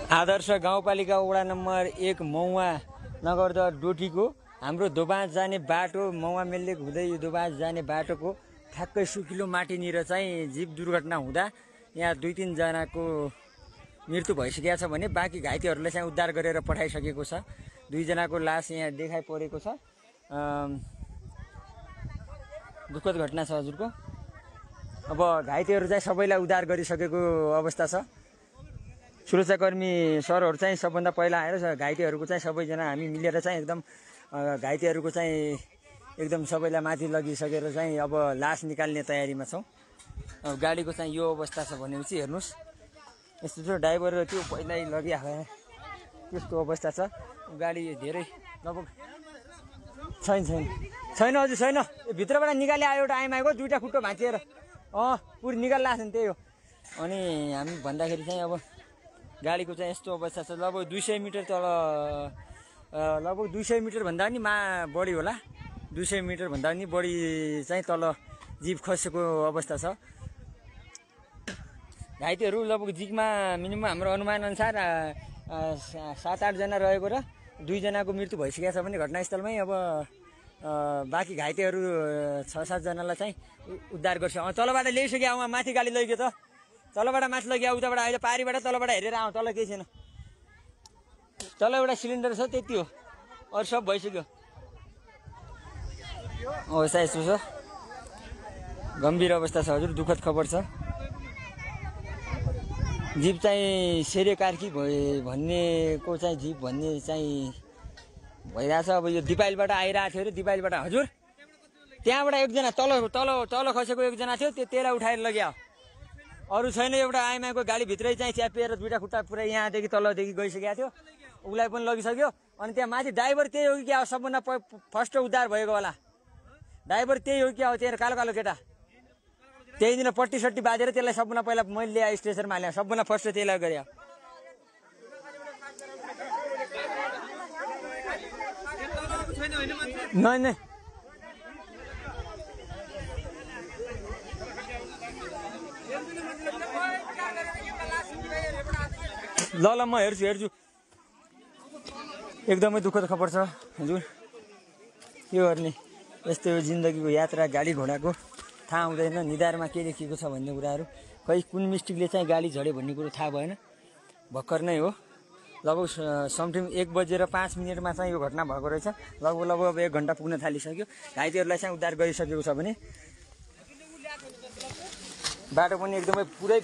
आदर्श गाउँपालिका वडा नम्बर 1 मौवा नगरदह डोटीको हाम्रो दोबाज जाने बाटो मौवा मेललेक हुँदै यो दोबाज जाने बाटोको ठ्याक्कै सुकिलो माटीनिर चाहिँ जीव दुर्घटना हुँदा यहाँ 2-3 जनाको मृत्यु भइसकेको छ भने बाँकी घाइतेहरूलाई चाहिँ उद्धार गरेर पठाइसकेको छ। 2 जनाको लास यहाँ देखाइ परेको छ। दुःखद घटना छ हजुरको। अब घाइतेहरू चाहिँ सबैलाई उद्धार गरिसकेको अवस्था छ। सुरक्षाकर्मी सरहरू चाहिँ सबभन्दा पहिला आएर घाइतेहरूको चाहिँ सबैजना हामी मिलेर चाहिँ एकदम घाइतेहरूको चाहिँ एकदम सबैलाई माथि लगिसकेर चाहिँ अब लास निकाल्ने तयारीमा छौँ। अब गाडीको चाहिँ यो अवस्था छ भनेपछि हेर्नुहोस्, यस्तो छ ड्राइभर त्यो पहिल्यै लगिहाल्यो त्यस्तो अवस्था छ। गाडी धेरै लगभग छैन हजुर छैन। भित्रबाट निकाले आयो एउटा आइमाईको 2टा खुट्टो भाँचिएर पुरै निकाल्ला नि त्यही हो। अनि हामी भन्दाखेरि चाहिँ अब गाडीको चाहिँ यस्तो अवस्था छ। लगभग 200 मिटर तल लगभग 200 मिटर भन्दा पनि बढी होला। 200 मिटर भन्दा पनि बढी चाहिँ तल जीव खसेको अवस्था छ। घाइतेहरू लगभग जिगमा मिनिमम हाम्रो अनुमान अनुसार 7-8 जना रहेको र 2 जनाको मृत्यु भइसकेको छ भने घटनास्थलमै। अब बाँकी घाइतेहरू 6-7 जनालाई चाहिँ उद्धार गर्छ। तलबाट ल्याइसक्यो उहाँ माथि गाडी लैग्यो त। तलबाट माथि लग्यो उताबाट अहिले पारीबाट तलबाट हेरेर आउँ। तल केही छैन, तल एउटा सिलिन्डर छ त्यति हो, अरू सब भइसक्यो। अवस्था यस्तो छ, गम्भीर अवस्था छ हजुर। दुःखद खबर छ। जीव चाहिँ सेरेकार्की भन्नेको चाहिँ जीव भन्ने चाहिँ भइरहेछ। अब यो दिपाइलबाट आइरहेको थियो अरे, दिपाइलबाट हजुर त्यहाँबाट एकजना तल खसेको एकजना थियो, त्यसलाई उठाएर लग्यो। अरू छैन। एउटा आइमाईको गाडीभित्रै चाहिँ च्यापिएर 2टा खुट्टा पुरै यहाँदेखि तलदेखि गइसकेको थियो, उसलाई पनि लगिसक्यो। अनि त्यहाँ माथि ड्राइभर त्यही हो कि क्या हो, सबभन्दा फर्स्ट उद्धार भएको होला ड्राइभर त्यही हो क्या हो। त्यहाँ कालो कालो केटा त्यही दिन पट्टी सट्टी बाँधेर त्यसलाई सबभन्दा पहिला मैले ल्याएँ स्टेसनमा हालेँ। सबभन्दा फर्स्ट त्यसलाई गरेँ। नै ल म हेर्छु। एकदमै दुःखद खबर छ हजुर। के गर्ने, यस्तो हो जिन्दगीको यात्रा। गाडी घोडाको थाहा हुँदैन, निधारमा के लेखिएको छ भन्ने कुराहरू। खै कुन मिस्टेकले चाहिँ गाडी झऱ्यो भन्ने कुरो थाहा भएन। भर्खर नै हो, लगभग समथिङ 1:05 चाहिँ यो घटना भएको रहेछ। लगभग 1 घन्टा पुग्न थालिसक्यो। घाइतेहरूलाई चाहिँ उद्धार गरिसकेको छ भने बाटो पनि एकदमै पुरै